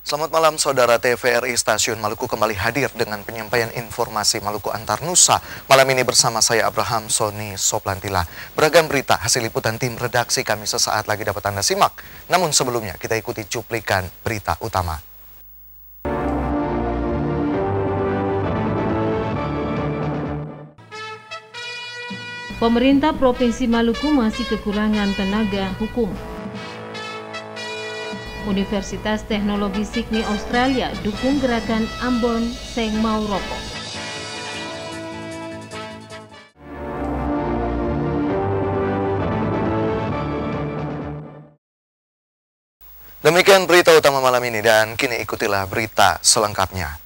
Selamat malam saudara. TVRI Stasiun Maluku kembali hadir dengan penyampaian informasi Maluku Antar Nusa. Malam ini bersama saya Abraham Soni Soplantila. Beragam berita hasil liputan tim redaksi kami sesaat lagi dapat Anda simak. Namun sebelumnya kita ikuti cuplikan berita utama. Pemerintah Provinsi Maluku masih kekurangan tenaga hukum. Universitas Teknologi Sydney Australia dukung gerakan Ambon Seng Mau Rokok. Demikian berita utama malam ini dan kini ikutilah berita selengkapnya.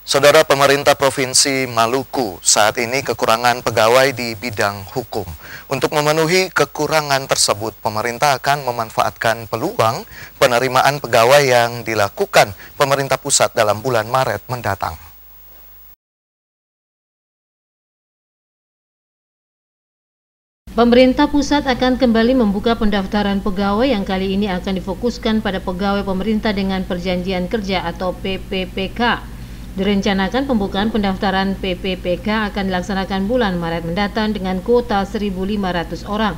Saudara, pemerintah Provinsi Maluku saat ini kekurangan pegawai di bidang hukum. Untuk memenuhi kekurangan tersebut, pemerintah akan memanfaatkan peluang penerimaan pegawai yang dilakukan pemerintah pusat dalam bulan Maret mendatang. Pemerintah pusat akan kembali membuka pendaftaran pegawai yang kali ini akan difokuskan pada pegawai pemerintah dengan perjanjian kerja atau PPPK. Direncanakan pembukaan pendaftaran PPPK akan dilaksanakan bulan Maret mendatang dengan kuota 1.500 orang.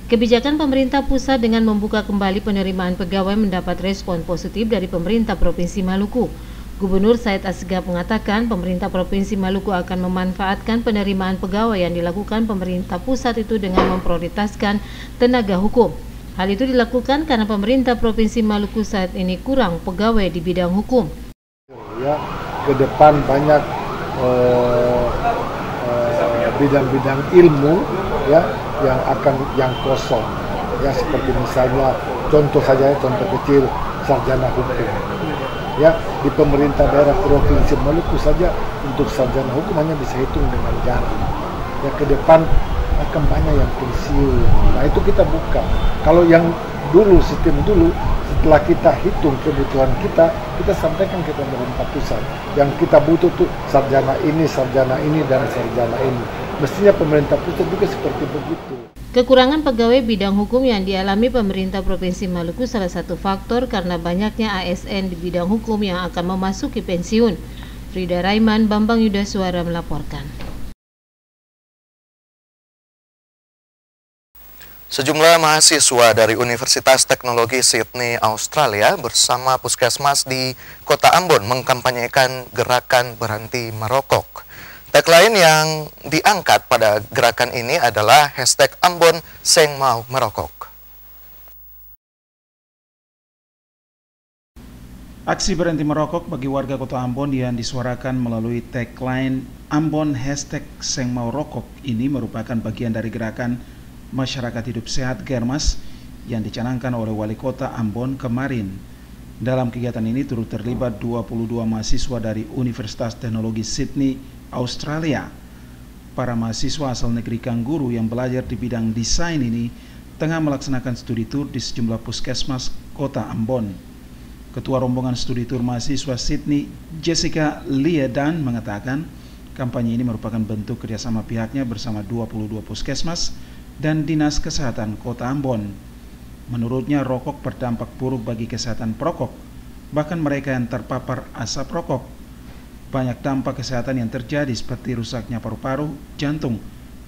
Kebijakan pemerintah pusat dengan membuka kembali penerimaan pegawai mendapat respon positif dari pemerintah Provinsi Maluku. Gubernur Said Asgaf mengatakan pemerintah Provinsi Maluku akan memanfaatkan penerimaan pegawai yang dilakukan pemerintah pusat itu dengan memprioritaskan tenaga hukum. Hal itu dilakukan karena pemerintah Provinsi Maluku saat ini kurang pegawai di bidang hukum. Ya, ke depan banyak bidang-bidang ilmu ya yang kosong ya, seperti misalnya contoh kecil sarjana hukum ya, di pemerintah daerah Provinsi Maluku saja untuk sarjana hukum hanya bisa hitung dengan jari ya. Ke depan akan banyak yang pensiun. Nah, itu kita buka. Kalau yang dulu, sistem dulu, setelah kita hitung kebutuhan kita sampaikan ke pemerintah pusat. Yang kita butuh tuh sarjana ini, dan sarjana ini. Mestinya pemerintah pusat juga seperti begitu. Kekurangan pegawai bidang hukum yang dialami pemerintah Provinsi Maluku salah satu faktor karena banyaknya ASN di bidang hukum yang akan memasuki pensiun. Frida Raiman, Bambang Yudhasuara melaporkan. Sejumlah mahasiswa dari Universitas Teknologi Sydney Australia bersama puskesmas di Kota Ambon mengkampanyekan gerakan berhenti merokok. Tagline yang diangkat pada gerakan ini adalah #Ambon Seng Mau Merokok. Aksi berhenti merokok bagi warga Kota Ambon yang disuarakan melalui tagline Ambon #Seng Mau Rokok ini merupakan bagian dari gerakan Masyarakat Hidup Sehat Germas yang dicanangkan oleh Wali Kota Ambon kemarin. Dalam kegiatan ini turut terlibat 22 mahasiswa dari Universitas Teknologi Sydney Australia. Para mahasiswa asal negeri Kangguru yang belajar di bidang desain ini tengah melaksanakan studi tur di sejumlah puskesmas Kota Ambon. Ketua rombongan studi tur mahasiswa Sydney, Jessica Liedan, mengatakan kampanye ini merupakan bentuk kerjasama pihaknya bersama 22 puskesmas dan Dinas Kesehatan Kota Ambon. Menurutnya rokok berdampak buruk bagi kesehatan perokok, bahkan mereka yang terpapar asap rokok. Banyak dampak kesehatan yang terjadi seperti rusaknya paru-paru, jantung,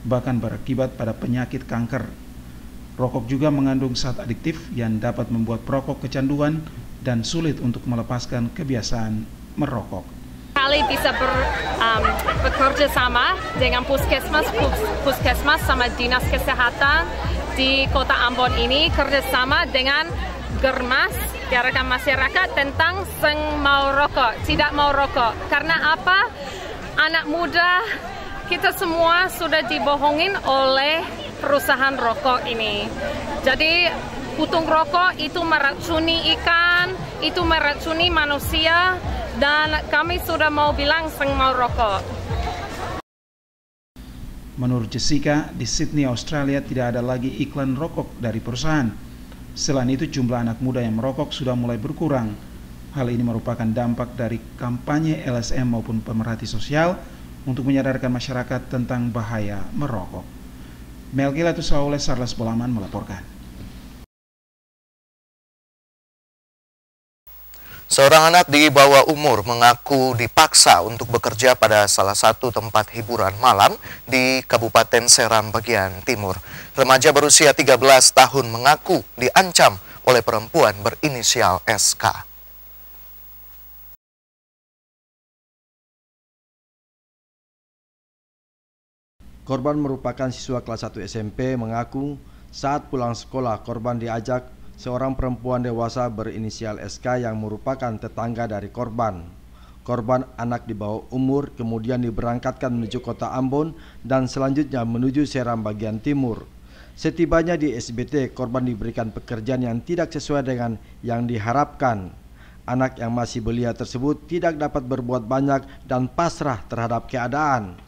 bahkan berakibat pada penyakit kanker. Rokok juga mengandung zat adiktif yang dapat membuat perokok kecanduan dan sulit untuk melepaskan kebiasaan merokok. Kali bisa bekerja sama dengan puskesmas sama Dinas Kesehatan di Kota Ambon ini, kerjasama dengan Germas, gerakan masyarakat tentang Seng Mau Rokok, tidak mau rokok. Karena apa? Anak muda kita semua sudah dibohongin oleh perusahaan rokok ini. Jadi putung rokok itu meracuni ikan, itu meracuni manusia. Dan kami sudah mau bilang Seng Mau Rokok. Menurut Jessica, di Sydney, Australia tidak ada lagi iklan rokok dari perusahaan. Selain itu, jumlah anak muda yang merokok sudah mulai berkurang. Hal ini merupakan dampak dari kampanye LSM maupun pemerhati sosial untuk menyadarkan masyarakat tentang bahaya merokok. Melki Latusaules Sarles Bolaman melaporkan. Seorang anak di bawah umur mengaku dipaksa untuk bekerja pada salah satu tempat hiburan malam di Kabupaten Seram bagian timur. Remaja berusia 13 tahun mengaku diancam oleh perempuan berinisial SK. Korban merupakan siswa kelas 1 SMP mengaku saat pulang sekolah korban diajak seorang perempuan dewasa berinisial SK yang merupakan tetangga dari korban. Korban anak di bawah umur kemudian diberangkatkan menuju kota Ambon dan selanjutnya menuju Seram bagian timur. Setibanya di SBT, korban diberikan pekerjaan yang tidak sesuai dengan yang diharapkan. Anak yang masih belia tersebut tidak dapat berbuat banyak dan pasrah terhadap keadaan.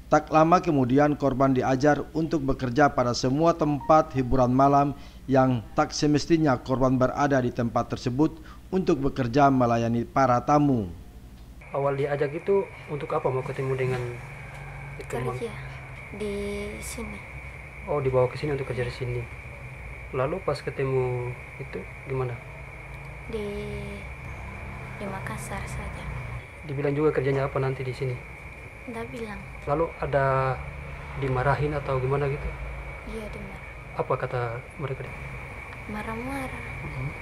Tak lama kemudian korban diajar untuk bekerja pada semua tempat hiburan malam yang tak semestinya korban berada di tempat tersebut untuk bekerja melayani para tamu. Awal diajak itu untuk apa? Mau ketemu dengan itu? Kerja di sini. Oh, dibawa ke sini untuk kerja di sini. Lalu pas ketemu itu gimana? Di Makassar saja. Dibilang juga kerjanya apa nanti di sini? Nggak bilang. Lalu ada dimarahin atau gimana gitu? Iya, dimarah. Apa kata mereka? Marah-marah.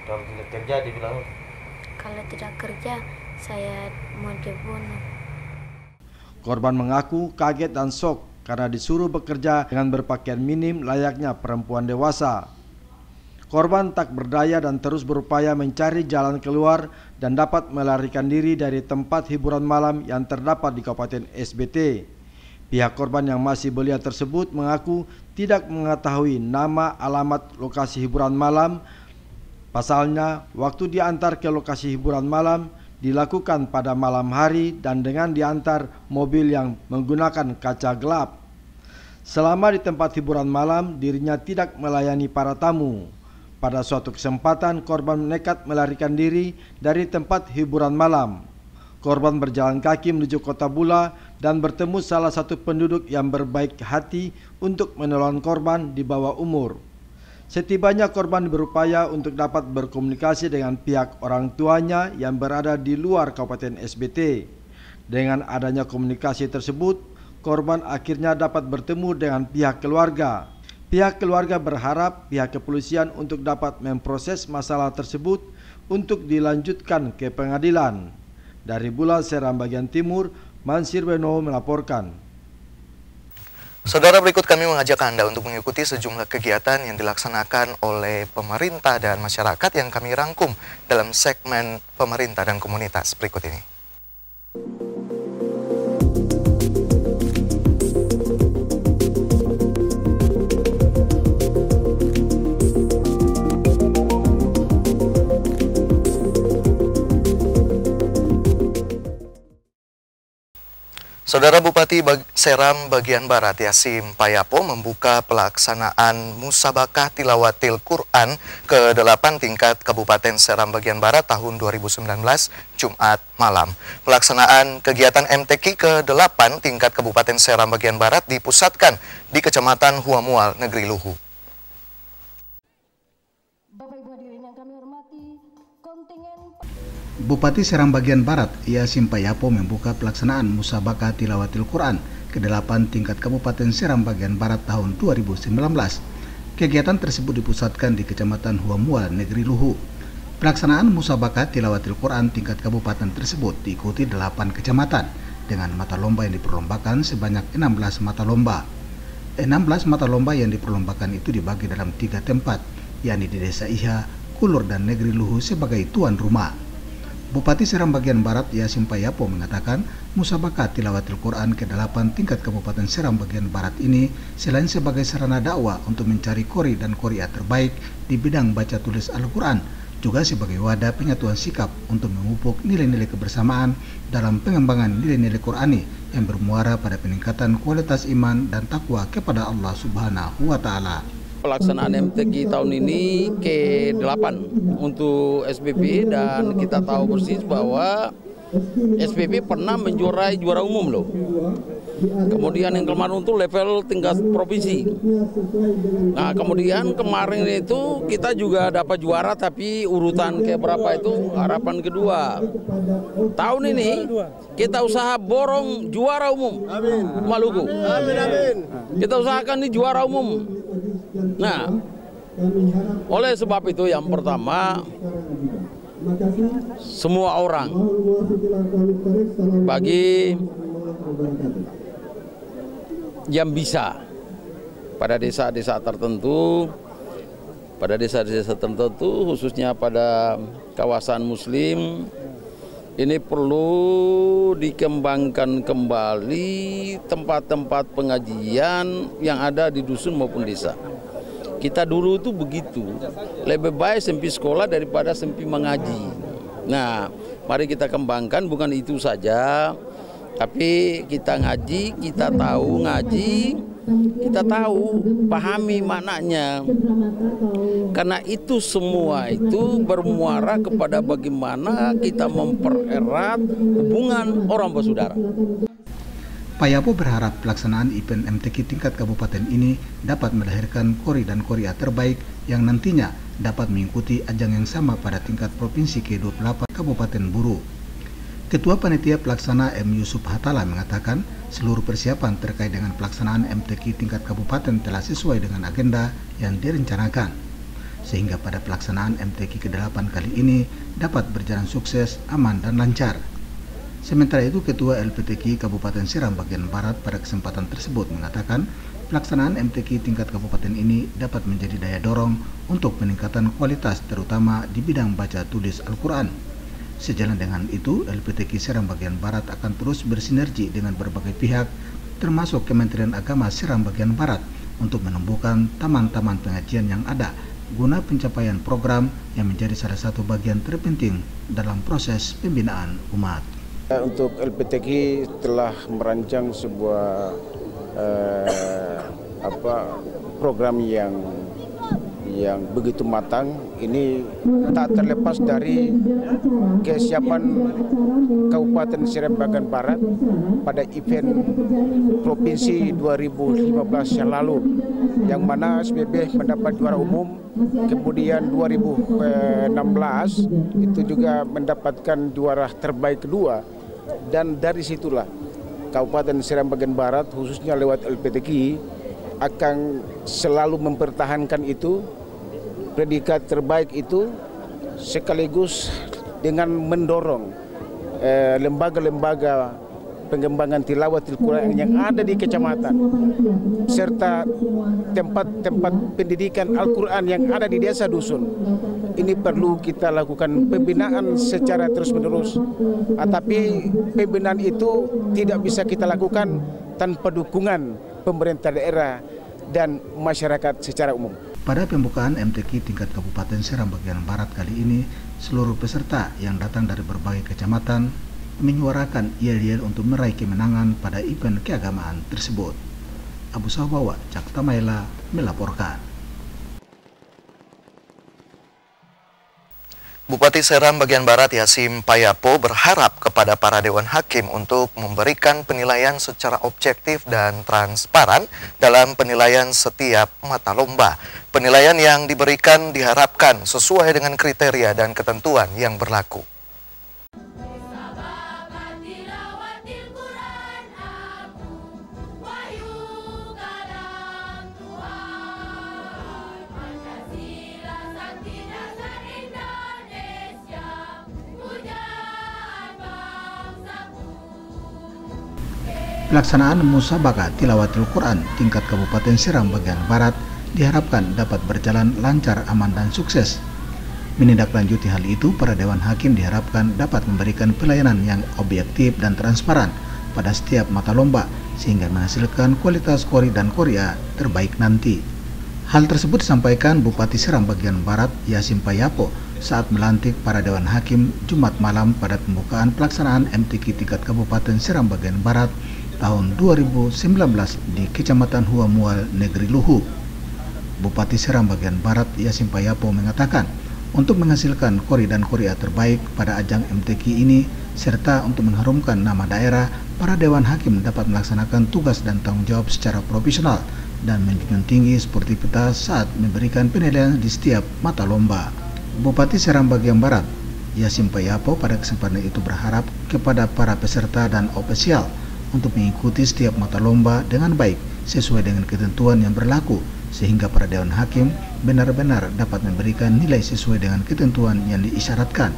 Kalau tidak kerja dibilang? Kalau tidak kerja, saya mau dibunuh. Korban mengaku kaget dan shock karena disuruh bekerja dengan berpakaian minim layaknya perempuan dewasa. Korban tak berdaya dan terus berupaya mencari jalan keluar dan dapat melarikan diri dari tempat hiburan malam yang terdapat di Kabupaten SBT. Pihak korban yang masih belia tersebut mengaku tidak mengetahui nama alamat lokasi hiburan malam. Pasalnya, waktu diantar ke lokasi hiburan malam dilakukan pada malam hari dan dengan diantar mobil yang menggunakan kaca gelap. Selama di tempat hiburan malam, dirinya tidak melayani para tamu. Pada suatu kesempatan, korban nekat melarikan diri dari tempat hiburan malam. Korban berjalan kaki menuju Kota Bula dan bertemu salah satu penduduk yang berbaik hati untuk menolong korban di bawah umur. Setibanya korban berupaya untuk dapat berkomunikasi dengan pihak orang tuanya yang berada di luar Kabupaten SBT. Dengan adanya komunikasi tersebut, korban akhirnya dapat bertemu dengan pihak keluarga. Pihak keluarga berharap pihak kepolisian untuk dapat memproses masalah tersebut untuk dilanjutkan ke pengadilan. Dari Bula Seram bagian timur, Mansir Beno melaporkan. Saudara, berikut kami mengajak Anda untuk mengikuti sejumlah kegiatan yang dilaksanakan oleh pemerintah dan masyarakat yang kami rangkum dalam segmen pemerintah dan komunitas berikut ini. Saudara Bupati Seram bagian Barat Yasim Payapo membuka pelaksanaan Musabakah Tilawatil Quran ke-8 tingkat Kabupaten Seram bagian Barat tahun 2019 Jumat malam. Pelaksanaan kegiatan MTQ ke-8 tingkat Kabupaten Seram bagian Barat dipusatkan di Kecamatan Huamual, Negeri Luhu. Bupati Seram bagian Barat, Yasim Payapo membuka pelaksanaan Musabakah Tilawatil Quran ke-8 tingkat Kabupaten Seram bagian Barat tahun 2019. Kegiatan tersebut dipusatkan di Kecamatan Huamual, Negeri Luhu. Pelaksanaan Musabakah Tilawatil Quran tingkat kabupaten tersebut diikuti 8 kecamatan dengan mata lomba yang diperlombakan sebanyak 16 mata lomba. 16 mata lomba yang diperlombakan itu dibagi dalam 3 tempat, yakni di Desa Iha, Kulur, dan Negeri Luhu sebagai tuan rumah. Bupati Seram bagian Barat Yasim Payapo mengatakan Musabakah Tilawatil Quran ke-8 tingkat Kabupaten Seram bagian Barat ini selain sebagai sarana dakwah untuk mencari qori dan qoriah terbaik di bidang baca tulis Al-Quran, juga sebagai wadah penyatuan sikap untuk memupuk nilai-nilai kebersamaan dalam pengembangan nilai-nilai Qurani yang bermuara pada peningkatan kualitas iman dan takwa kepada Allah Subhanahu wa Ta'ala. Pelaksanaan MTQ tahun ini ke-8 untuk SBB dan kita tahu persis bahwa SPB pernah menjuarai juara umum loh. Kemudian yang kemarin itu level tingkat provinsi. Nah kemudian kemarin itu kita juga dapat juara tapi urutan ke berapa itu harapan kedua. Tahun ini kita usaha borong juara umum Maluku. Kita usahakan di juara umum. Nah oleh sebab itu yang pertama semua orang bagi yang bisa pada desa-desa tertentu, khususnya pada kawasan muslim, ini perlu dikembangkan kembali tempat-tempat pengajian yang ada di dusun maupun desa. Kita dulu itu begitu, lebih baik sempi sekolah daripada sempi mengaji. Nah, mari kita kembangkan bukan itu saja, tapi kita ngaji, kita tahu ngaji, kita tahu, pahami maknanya. Karena itu semua itu bermuara kepada bagaimana kita mempererat hubungan orang bersaudara. Pak Yapo berharap pelaksanaan event MTQ tingkat kabupaten ini dapat melahirkan kori dan korea terbaik yang nantinya dapat mengikuti ajang yang sama pada tingkat provinsi ke-28 Kabupaten Buru. Ketua Panitia Pelaksana M. Yusuf Hatala mengatakan seluruh persiapan terkait dengan pelaksanaan MTQ tingkat kabupaten telah sesuai dengan agenda yang direncanakan, sehingga pada pelaksanaan MTQ ke-8 kali ini dapat berjalan sukses, aman, dan lancar. Sementara itu, Ketua LPTQ Kabupaten Seram bagian Barat pada kesempatan tersebut mengatakan pelaksanaan MTQ tingkat kabupaten ini dapat menjadi daya dorong untuk peningkatan kualitas terutama di bidang baca tulis Al-Quran. Sejalan dengan itu, LPTQ Seram bagian Barat akan terus bersinergi dengan berbagai pihak termasuk Kementerian Agama Seram bagian Barat untuk menumbuhkan taman-taman pengajian yang ada guna pencapaian program yang menjadi salah satu bagian terpenting dalam proses pembinaan umat. Untuk LPTQ telah merancang sebuah program yang begitu matang. Ini tak terlepas dari kesiapan Kabupaten Seram bagian Barat pada event Provinsi 2015 yang lalu, yang mana SPB mendapat juara umum. Kemudian 2016 itu juga mendapatkan juara terbaik kedua. Dan dari situlah Kabupaten Seram bagian Barat khususnya lewat LPTQ akan selalu mempertahankan itu, predikat terbaik itu, sekaligus dengan mendorong lembaga-lembaga pengembangan tilawatil Quran yang ada di kecamatan serta tempat-tempat pendidikan Al-Quran yang ada di desa dusun. Ini perlu kita lakukan pembinaan secara terus-menerus. Tapi pembinaan itu tidak bisa kita lakukan tanpa dukungan pemerintah daerah dan masyarakat secara umum. Pada pembukaan MTQ tingkat Kabupaten Seram bagian Barat kali ini, seluruh peserta yang datang dari berbagai kecamatan menyuarakan yel-yel untuk meraih kemenangan pada event keagamaan tersebut. Abu Sawawa, Jakarta Maela melaporkan. Bupati Seram bagian Barat Yasim Payapo berharap kepada para Dewan Hakim untuk memberikan penilaian secara objektif dan transparan dalam penilaian setiap mata lomba. Penilaian yang diberikan diharapkan sesuai dengan kriteria dan ketentuan yang berlaku. Pelaksanaan musabaqah tilawatil Quran tingkat Kabupaten Seram bagian Barat diharapkan dapat berjalan lancar, aman, dan sukses. Menindaklanjuti hal itu, para Dewan Hakim diharapkan dapat memberikan pelayanan yang objektif dan transparan pada setiap mata lomba sehingga menghasilkan kualitas kori dan korea terbaik nanti. Hal tersebut disampaikan Bupati Seram bagian Barat Yasim Payapo saat melantik para Dewan Hakim Jumat malam pada pembukaan pelaksanaan MTQ tingkat Kabupaten Seram bagian Barat tahun 2019 di Kecamatan Hua Mual, Negeri Luhu. Bupati Seram bagian Barat Yasim Payapo mengatakan untuk menghasilkan kori dan korea terbaik pada ajang MTQ ini serta untuk mengharumkan nama daerah, para Dewan Hakim dapat melaksanakan tugas dan tanggung jawab secara profesional dan menjunjung tinggi sportivitas saat memberikan penilaian di setiap mata lomba. Bupati Seram Bagian Barat, Yasin Payapo, pada kesempatan itu berharap kepada para peserta dan ofisial untuk mengikuti setiap mata lomba dengan baik sesuai dengan ketentuan yang berlaku, sehingga para Dewan Hakim benar-benar dapat memberikan nilai sesuai dengan ketentuan yang diisyaratkan.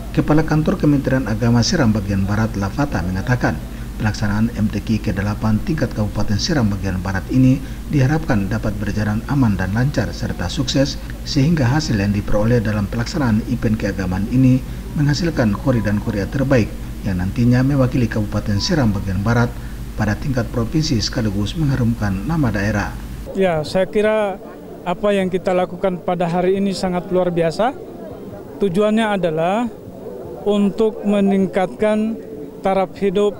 Kepala Kantor Kementerian Agama Seram Bagian Barat, Lafata, mengatakan pelaksanaan MTQ ke-8 tingkat Kabupaten Seram Bagian Barat ini diharapkan dapat berjalan aman dan lancar serta sukses, sehingga hasil yang diperoleh dalam pelaksanaan event keagamaan ini menghasilkan kori dan korea terbaik yang nantinya mewakili Kabupaten Seram Bagian Barat pada tingkat provinsi sekaligus mengharumkan nama daerah. Ya, saya kira apa yang kita lakukan pada hari ini sangat luar biasa. Tujuannya adalah untuk meningkatkan taraf hidup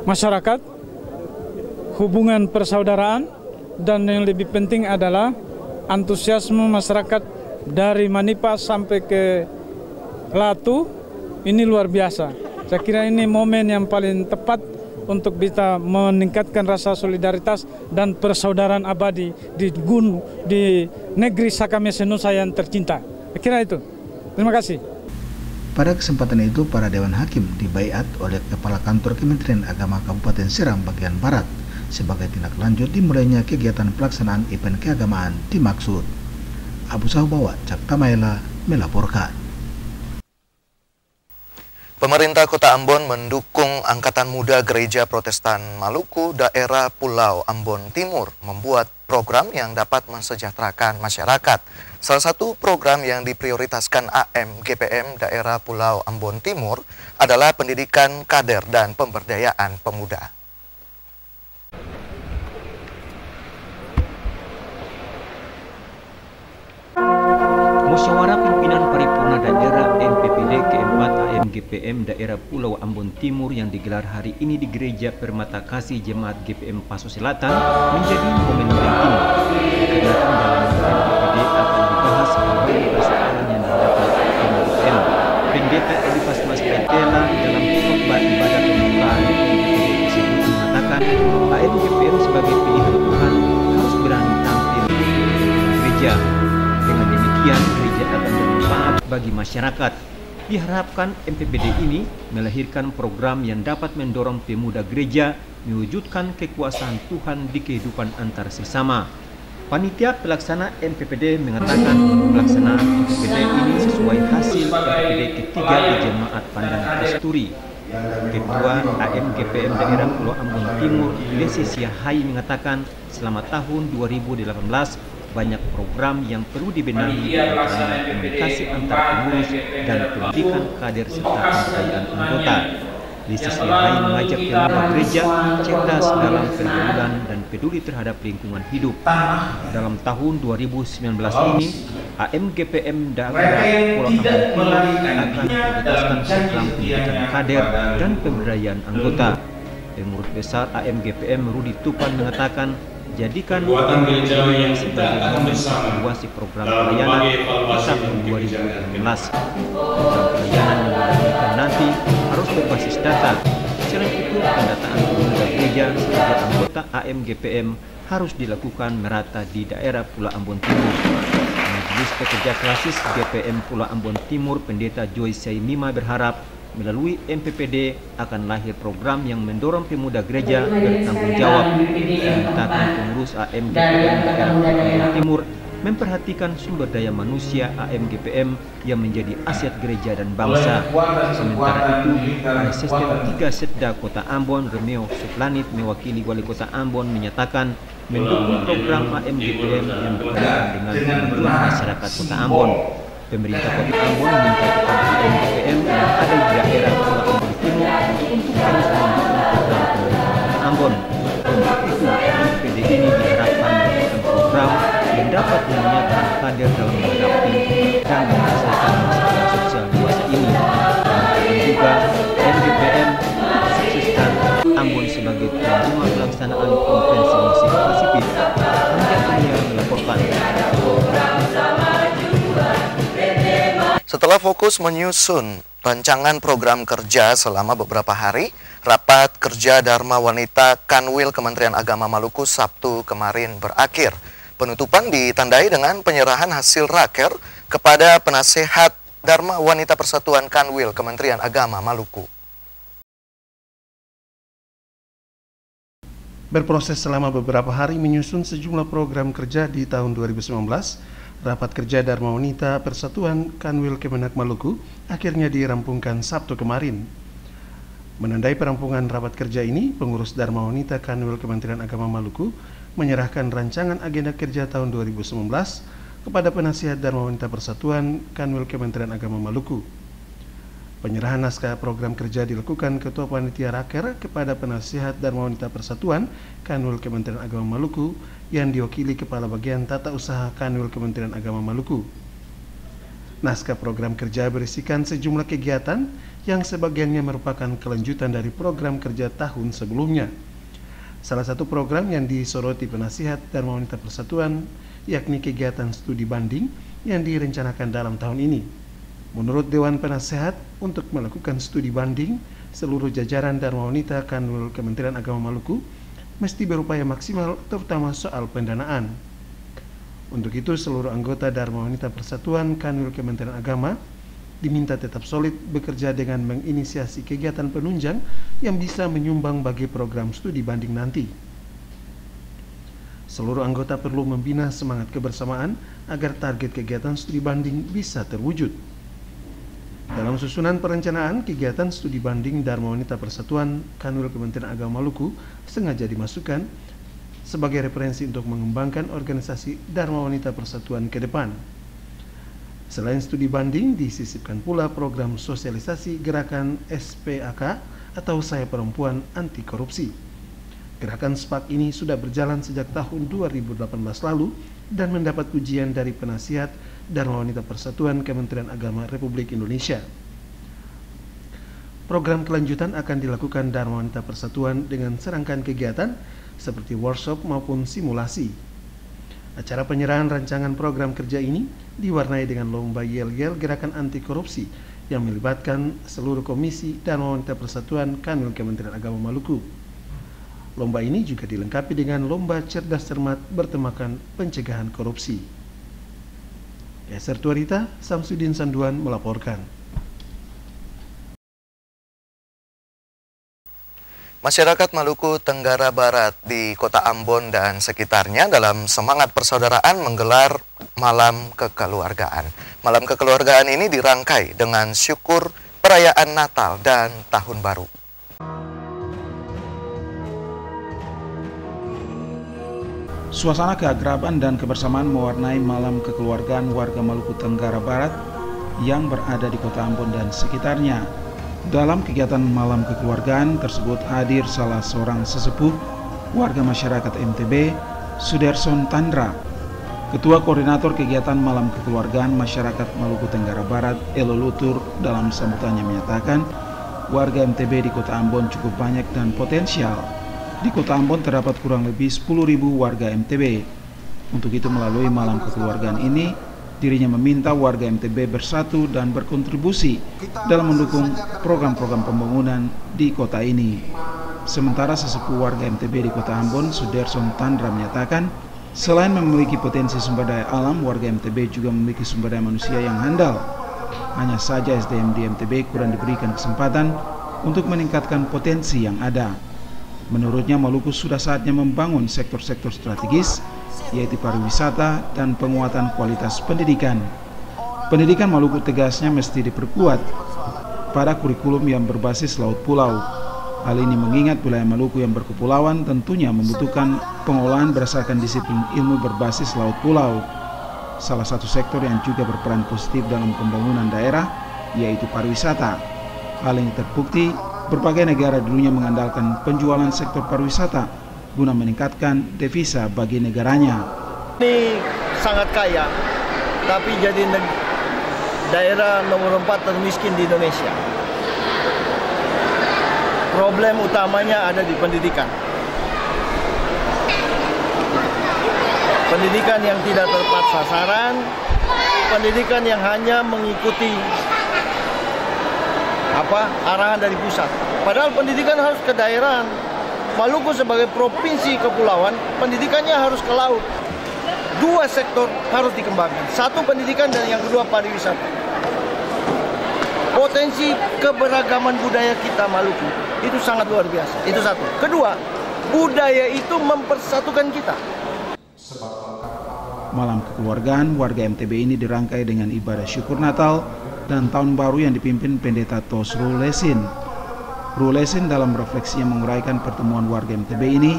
masyarakat, hubungan persaudaraan, dan yang lebih penting adalah antusiasme masyarakat dari Manipa sampai ke Latu. Ini luar biasa. Saya kira ini momen yang paling tepat untuk bisa meningkatkan rasa solidaritas dan persaudaraan abadi di negeri Sakamese Nusa yang tercinta. Saya kira itu. Terima kasih. Pada kesempatan itu, para Dewan Hakim dibaiat oleh Kepala Kantor Kementerian Agama Kabupaten Seram Bagian Barat sebagai tindak lanjut dimulainya kegiatan pelaksanaan event keagamaan dimaksud. Abu Sahubawa, Cakta Maela, melaporkan. Pemerintah Kota Ambon mendukung Angkatan Muda Gereja Protestan Maluku daerah Pulau Ambon Timur membuat program yang dapat mensejahterakan masyarakat. Salah satu program yang diprioritaskan AMGPM daerah Pulau Ambon Timur adalah pendidikan kader dan pemberdayaan pemuda. Musyawarah Pimpinan Paripurna Daerah MPPD keempat AMGPM daerah Pulau Ambon Timur yang digelar hari ini di Gereja Permata Kasih Jemaat GPM Paso Selatan menjadi momen penting. Kegiatan dalam MPPD akan dibahas kembali persoalan yang dihadapi AMGPM. Pendeta Elifas Mas Petela dalam khotbah ibadah pembukaan MPPD tersebut mengatakan AMGPM sebagai pilihan Tuhan harus berani tampil di gereja. Dengan demikian, gereja akan bermanfaat bagi masyarakat. Diharapkan MPPD ini melahirkan program yang dapat mendorong pemuda gereja mewujudkan kekuasaan Tuhan di kehidupan antar sesama. Panitia pelaksana MPPD mengatakan pelaksanaan MPPD ini sesuai hasil MPPD ketiga di Jemaat Pandan Kasturi. Ketua AMGPM daerah Pulau Ambon Timur, Lesi Siahai, mengatakan selama tahun 2018 banyak program yang perlu dibenahi, antaranya komunikasi antar pengurus dan pendidikan kader serta pemberdayaan anggota. Lesi Siahai mengajak pemuda gereja cerdas dalam pergaulan dan peduli terhadap lingkungan hidup. Dalam tahun 2019 ini, AMGPM daerah Pulau Ambon Timur akan memprioritaskan program pendidikan kader dan pemberdayaan anggota. Pengurus besar AMGPM Rudi Tupan mengatakan jadikan AMGPM sebagai momen evaluasi program pelayanan di tahun 2016. Program pelayanan yang dilakukan nanti harus berbasis data. Selain itu, pendataan pemuda gereja sebagai anggota AMGPM harus dilakukan merata di daerah Pulau Ambon Timur. Majelis Pekerja Klasis GPM Pulau Ambon Timur, Pendeta Joyce Saimima berharap melalui MPPD akan lahir program yang mendorong pemuda gereja bertanggung jawab. Memintakan pengurus AMGPM daerah Pulau Ambon Timur memperhatikan sumber daya manusia AMGPM yang menjadi aset gereja dan bangsa. Sementara itu, Asisten 3 Setda Kota Ambon, Romeo Suplanit, mewakili Wali Kota Ambon, menyatakan mendukung program AMGPM yang berkaitan dengan kemajuan masyarakat Kota Ambon. Pemerintah Kota Ambon meminta kepada AMGPM yang ada di daerah Pulau Ambon Timur untuk terus mendukung program pemerintah Kota Ambon. Untuk itu, MPPD ini diharapkan melakukan program yang dapat menyiapkan kader dalam menghadapi dan menyelesaikan masalah sosial dewasa ini. Dan juga MGPM sukseskan Ambon sebagai tuan rumah pelaksanaan konferensi musik Pasifik. Hanya melaporkan. Setelah fokus menyusun rancangan program kerja selama beberapa hari, rapat kerja Dharma Wanita Kanwil Kementerian Agama Maluku Sabtu kemarin berakhir. Penutupan ditandai dengan penyerahan hasil raker kepada penasehat Dharma Wanita Persatuan Kanwil Kementerian Agama Maluku. Berproses selama beberapa hari menyusun sejumlah program kerja di tahun 2019, rapat kerja Dharma Wanita Persatuan Kanwil Kemenak Maluku akhirnya dirampungkan Sabtu kemarin. Menandai perampungan rapat kerja ini, pengurus Dharma Wanita Kanwil Kementerian Agama Maluku menyerahkan rancangan agenda kerja tahun 2019 kepada penasihat Dharma Wanita Persatuan Kanwil Kementerian Agama Maluku. Penyerahan naskah program kerja dilakukan Ketua Panitia Raker kepada penasihat Dharma Wanita Persatuan Kanwil Kementerian Agama Maluku yang diwakili Kepala Bagian Tata Usaha Kanwil Kementerian Agama Maluku. Naskah program kerja berisikan sejumlah kegiatan yang sebagiannya merupakan kelanjutan dari program kerja tahun sebelumnya. Salah satu program yang disoroti penasihat Dharma Wanita Persatuan yakni kegiatan studi banding yang direncanakan dalam tahun ini. Menurut Dewan Penasehat, untuk melakukan studi banding, seluruh jajaran Dharma Wanita Kanwil Kementerian Agama Maluku mesti berupaya maksimal terutama soal pendanaan. Untuk itu, seluruh anggota Dharma Wanita Persatuan Kanwil Kementerian Agama diminta tetap solid bekerja dengan menginisiasi kegiatan penunjang yang bisa menyumbang bagi program studi banding nanti. Seluruh anggota perlu membina semangat kebersamaan agar target kegiatan studi banding bisa terwujud. Dalam susunan perencanaan, kegiatan studi banding Dharma Wanita Persatuan Kanwil Kementerian Agama Maluku sengaja dimasukkan sebagai referensi untuk mengembangkan organisasi Dharma Wanita Persatuan ke depan. Selain studi banding, disisipkan pula program sosialisasi gerakan SPAK atau Saya Perempuan Anti Korupsi. Gerakan SPAK ini sudah berjalan sejak tahun 2018 lalu dan mendapat pujian dari penasihat Dharma Wanita Persatuan Kementerian Agama Republik Indonesia. Program kelanjutan akan dilakukan Dharma Wanita Persatuan dengan serangkaian kegiatan seperti workshop maupun simulasi. Acara penyerahan rancangan program kerja ini diwarnai dengan lomba yel-yel gerakan anti korupsi yang melibatkan seluruh komisi Dharma Wanita Persatuan Kanwil Kementerian Agama Maluku. Lomba ini juga dilengkapi dengan lomba cerdas cermat bertemakan pencegahan korupsi. Yaser Tuarita, Samsudin Sanduan melaporkan. Masyarakat Maluku Tenggara Barat di Kota Ambon dan sekitarnya dalam semangat persaudaraan menggelar Malam Kekeluargaan. Malam Kekeluargaan ini dirangkai dengan syukur perayaan Natal dan Tahun Baru. Suasana keakraban dan kebersamaan mewarnai Malam Kekeluargaan warga Maluku Tenggara Barat yang berada di Kota Ambon dan sekitarnya. Dalam kegiatan Malam Kekeluargaan tersebut hadir salah seorang sesepuh warga masyarakat MTB, Suderson Tandra. Ketua Koordinator Kegiatan Malam Kekeluargaan Masyarakat Maluku Tenggara Barat, Elo Lutur, dalam sambutannya menyatakan warga MTB di Kota Ambon cukup banyak dan potensial. Di Kota Ambon terdapat kurang lebih 10.000 warga MTB. Untuk itu melalui Malam Kekeluargaan ini, dirinya meminta warga MTB bersatu dan berkontribusi dalam mendukung program-program pembangunan di kota ini. Sementara sesepuh warga MTB di Kota Ambon, Suderson Tandra menyatakan, selain memiliki potensi sumber daya alam, warga MTB juga memiliki sumber daya manusia yang handal. Hanya saja SDM di MTB kurang diberikan kesempatan untuk meningkatkan potensi yang ada. Menurutnya, Maluku sudah saatnya membangun sektor-sektor strategis, yaitu pariwisata dan penguatan kualitas pendidikan. Pendidikan Maluku tegasnya mesti diperkuat pada kurikulum yang berbasis laut pulau. Hal ini mengingat wilayah Maluku yang berkepulauan tentunya membutuhkan pengolahan berdasarkan disiplin ilmu berbasis laut pulau. Salah satu sektor yang juga berperan positif dalam pembangunan daerah yaitu pariwisata. Hal ini terbukti berbagai negara dulunya mengandalkan penjualan sektor pariwisata guna meningkatkan devisa bagi negaranya. Ini sangat kaya, tapi jadi daerah nomor 4 termiskin di Indonesia. Problem utamanya ada di pendidikan. Pendidikan yang tidak tepat sasaran, pendidikan yang hanya mengikuti arahan dari pusat. Padahal pendidikan harus ke daerah. Maluku sebagai provinsi kepulauan, pendidikannya harus ke laut. Dua sektor harus dikembangkan. Satu pendidikan dan yang kedua pariwisata. Potensi keberagaman budaya kita Maluku itu sangat luar biasa. Itu satu. Kedua, budaya itu mempersatukan kita. Malam kekeluargaan warga MTB ini dirangkai dengan ibadah syukur Natal dan Tahun Baru yang dipimpin Pendeta Tos Rulesin. Rulesin dalam refleksinya menguraikan pertemuan warga MTB ini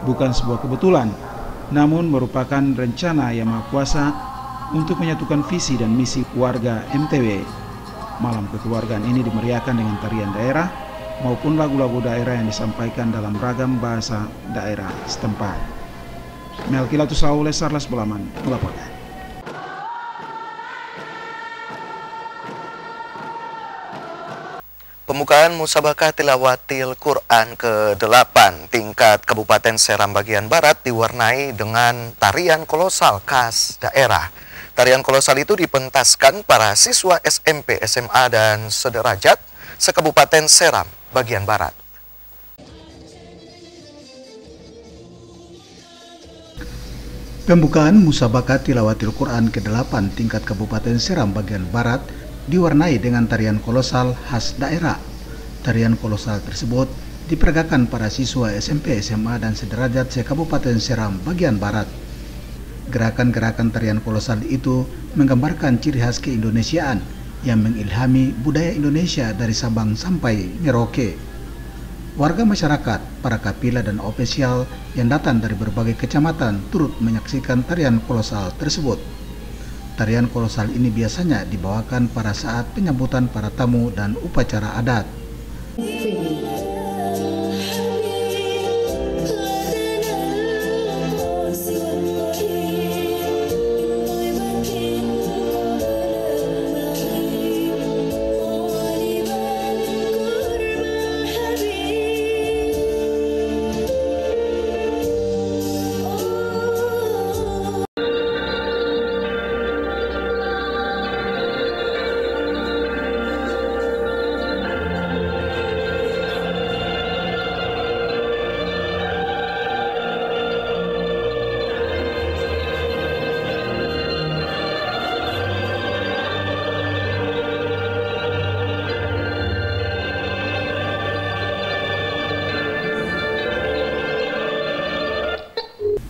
bukan sebuah kebetulan, namun merupakan rencana Yang Maha Kuasa untuk menyatukan visi dan misi warga MTB. Malam kekeluargaan ini dimeriahkan dengan tarian daerah maupun lagu-lagu daerah yang disampaikan dalam ragam bahasa daerah setempat. Melkilatus Saulus Sarlas Bolaman melaporkan. Pembukaan Musabakah Tilawatil Quran ke-8 tingkat Kabupaten Seram bagian Barat diwarnai dengan tarian kolosal khas daerah. Tarian kolosal itu dipentaskan para siswa SMP, SMA, dan sederajat se-Kabupaten Seram bagian Barat. Pembukaan Musabakah Tilawatil Quran ke-8 tingkat Kabupaten Seram bagian Barat diwarnai dengan tarian kolosal khas daerah. Tarian kolosal tersebut diperagakan para siswa SMP, SMA, dan sederajat se-Kabupaten Seram bagian Barat. Gerakan-gerakan tarian kolosal itu menggambarkan ciri khas keindonesiaan yang mengilhami budaya Indonesia dari Sabang sampai Merauke. Warga masyarakat, para kapila dan ofisial yang datang dari berbagai kecamatan turut menyaksikan tarian kolosal tersebut. Tarian kolosal ini biasanya dibawakan pada saat penyambutan para tamu dan upacara adat.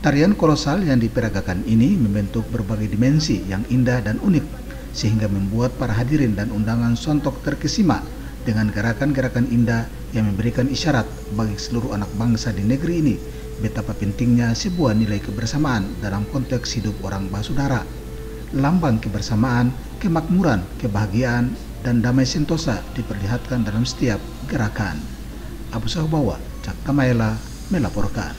Tarian kolosal yang diperagakan ini membentuk berbagai dimensi yang indah dan unik, sehingga membuat para hadirin dan undangan sontok terkesima dengan gerakan-gerakan indah yang memberikan isyarat bagi seluruh anak bangsa di negeri ini betapa pentingnya sebuah nilai kebersamaan dalam konteks hidup orang basudara. Lambang kebersamaan, kemakmuran, kebahagiaan, dan damai sentosa diperlihatkan dalam setiap gerakan. Abu Sahbawa, Cak Tamaela melaporkan.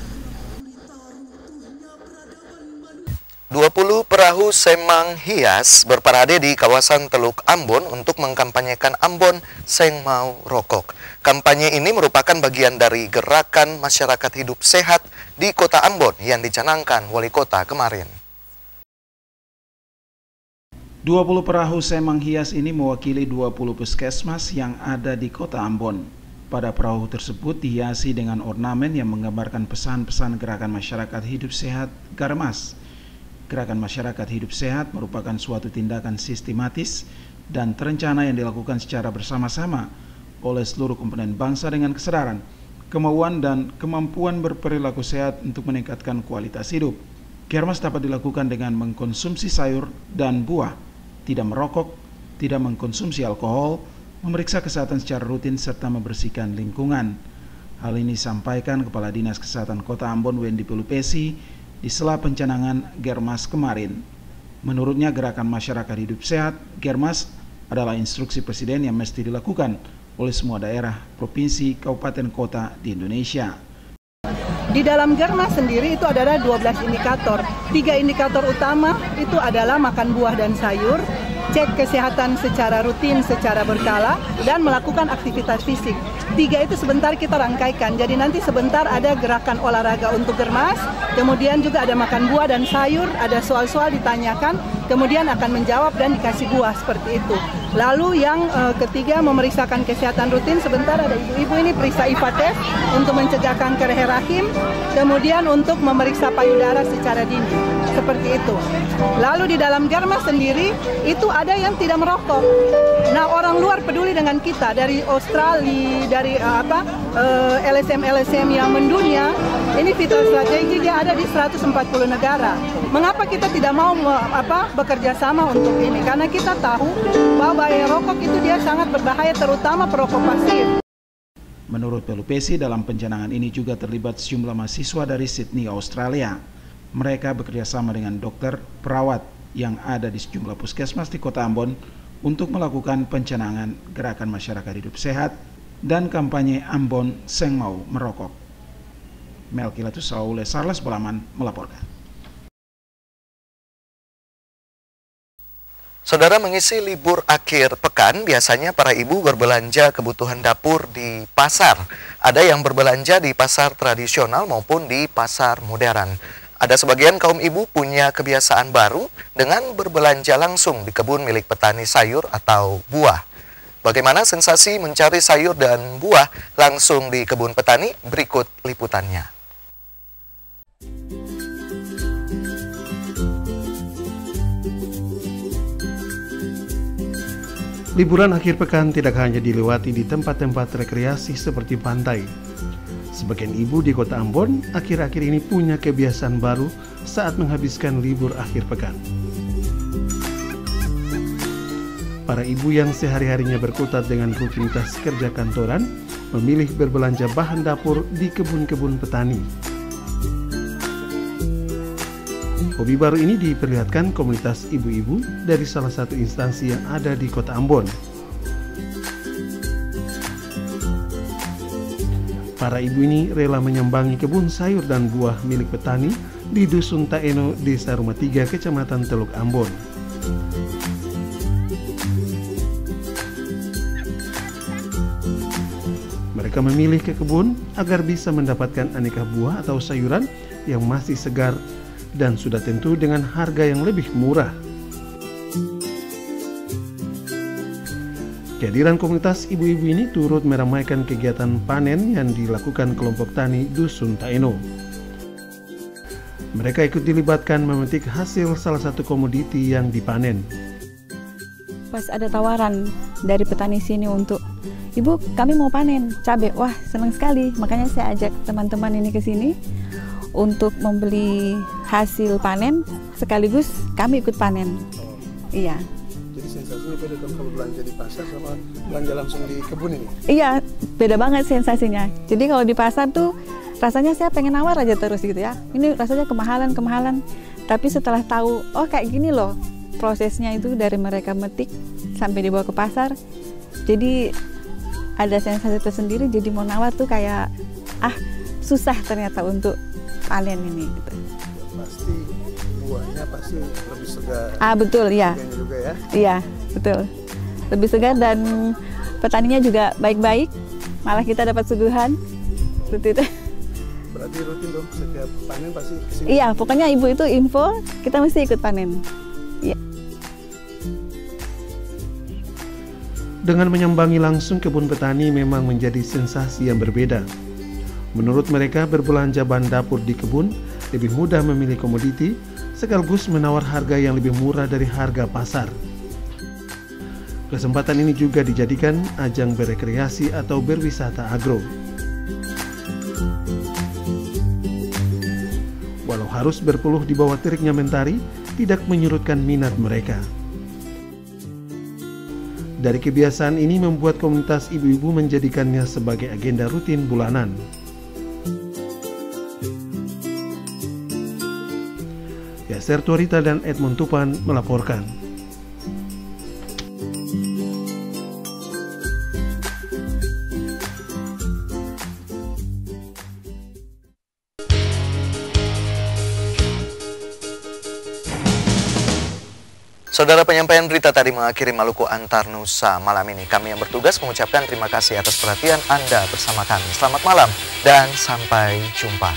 20 perahu semang hias berparade di kawasan Teluk Ambon untuk mengkampanyekan Ambon Seng Mau Rokok. Kampanye ini merupakan bagian dari gerakan masyarakat hidup sehat di Kota Ambon yang dicanangkan Wali Kota kemarin. 20 perahu semang hias ini mewakili 20 puskesmas yang ada di Kota Ambon. Pada perahu tersebut dihiasi dengan ornamen yang menggambarkan pesan-pesan gerakan masyarakat hidup sehat Garmas. Gerakan masyarakat hidup sehat merupakan suatu tindakan sistematis dan terencana yang dilakukan secara bersama-sama oleh seluruh komponen bangsa dengan kesadaran, kemauan, dan kemampuan berperilaku sehat untuk meningkatkan kualitas hidup. Garmas dapat dilakukan dengan mengkonsumsi sayur dan buah, tidak merokok, tidak mengkonsumsi alkohol, memeriksa kesehatan secara rutin, serta membersihkan lingkungan. Hal ini disampaikan Kepala Dinas Kesehatan Kota Ambon Wendy Pelupesi di sela pencanangan Germas kemarin. Menurutnya gerakan masyarakat hidup sehat Germas adalah instruksi Presiden yang mesti dilakukan oleh semua daerah, provinsi, kabupaten, kota di Indonesia. Di dalam Germas sendiri itu adalah 12 indikator. 3 indikator utama itu adalah makan buah dan sayur, cek kesehatan secara rutin, secara berkala, dan melakukan aktivitas fisik. 3 itu sebentar kita rangkaikan, jadi nanti sebentar ada gerakan olahraga untuk Germas, kemudian juga ada makan buah dan sayur, ada soal-soal ditanyakan, kemudian akan menjawab dan dikasih buah seperti itu. Lalu yang ketiga memeriksakan kesehatan rutin. Sebentar ada ibu-ibu ini periksa IFA test untuk mencegah kanker rahim, kemudian untuk memeriksa payudara secara dini, seperti itu. Lalu di dalam Germas sendiri itu ada yang tidak merokok. Nah, orang luar peduli dengan kita dari Australia, dari LSM yang mendunia. Ini vital strategi dia ada di 140 negara. Mengapa kita tidak mau bekerja sama untuk ini? Karena kita tahu bahwa bahaya rokok itu dia sangat berbahaya, terutama perokok pasif. Menurut Pelupesi, dalam pencanangan ini juga terlibat sejumlah mahasiswa dari Sydney, Australia. Mereka bekerja sama dengan dokter, perawat yang ada di sejumlah puskesmas di Kota Ambon untuk melakukan pencanangan gerakan masyarakat hidup sehat dan kampanye Ambon Seng Mau Merokok. Melkilatus Saule Sarles Bolaman melaporkan. Saudara, mengisi libur akhir pekan, biasanya para ibu berbelanja kebutuhan dapur di pasar. Ada yang berbelanja di pasar tradisional maupun di pasar modern. Ada sebagian kaum ibu punya kebiasaan baru dengan berbelanja langsung di kebun milik petani sayur atau buah. Bagaimana sensasi mencari sayur dan buah langsung di kebun petani? Berikut liputannya. Liburan akhir pekan tidak hanya dilewati di tempat-tempat rekreasi seperti pantai. Sebagian ibu di Kota Ambon akhir-akhir ini punya kebiasaan baru saat menghabiskan libur akhir pekan. Para ibu yang sehari-harinya berkutat dengan rutinitas kerja kantoran memilih berbelanja bahan dapur di kebun-kebun petani. Hobi baru ini diperlihatkan komunitas ibu-ibu dari salah satu instansi yang ada di Kota Ambon. Para ibu ini rela menyambangi kebun sayur dan buah milik petani di Dusun Taeno, Desa Rumah 3, Kecamatan Teluk Ambon. Mereka memilih ke kebun agar bisa mendapatkan aneka buah atau sayuran yang masih segar dan sudah tentu dengan harga yang lebih murah. Kehadiran komunitas ibu-ibu ini turut meramaikan kegiatan panen yang dilakukan kelompok tani Dusun Taeno. Mereka ikut dilibatkan memetik hasil salah satu komoditi yang dipanen. Pas ada tawaran dari petani sini untuk, "Ibu, kami mau panen cabai." Wah, senang sekali. Makanya saya ajak teman-teman ini ke sini untuk membeli hasil panen, sekaligus kami ikut panen. Iya. Jadi sensasinya beda dong kalau belanja di pasar sama belanja langsung di kebun ini? Iya, beda banget sensasinya. Jadi kalau di pasar tuh rasanya saya pengen nawar aja terus gitu ya. Ini rasanya kemahalan. Tapi setelah tahu, oh kayak gini loh prosesnya itu dari mereka metik sampai dibawa ke pasar. Jadi ada sensasi tersendiri, jadi mau nawar tuh kayak, susah ternyata untuk panen ini gitu. Pasti buahnya pasti lebih segar. Betul ya. Juga ya. Iya, betul. Lebih segar dan petaninya juga baik-baik. Malah kita dapat suguhan. Seperti itu. Berarti rutin dong setiap panen pasti kesini. Iya, pokoknya ibu itu info, kita mesti ikut panen. Iya. Dengan menyambangi langsung kebun petani memang menjadi sensasi yang berbeda. Menurut mereka, berbelanja bahan dapur di kebun lebih mudah memilih komoditi, sekaligus menawar harga yang lebih murah dari harga pasar. Kesempatan ini juga dijadikan ajang berekreasi atau berwisata agro. Walau harus berpeluh di bawah teriknya mentari, tidak menyurutkan minat mereka. Dari kebiasaan ini membuat komunitas ibu-ibu menjadikannya sebagai agenda rutin bulanan. Sertu Rita dan Edmund Tupan melaporkan. Saudara, penyampaian berita tadi mengakhiri Maluku Antar Nusa malam ini. Kami yang bertugas mengucapkan terima kasih atas perhatian Anda bersama kami. Selamat malam dan sampai jumpa.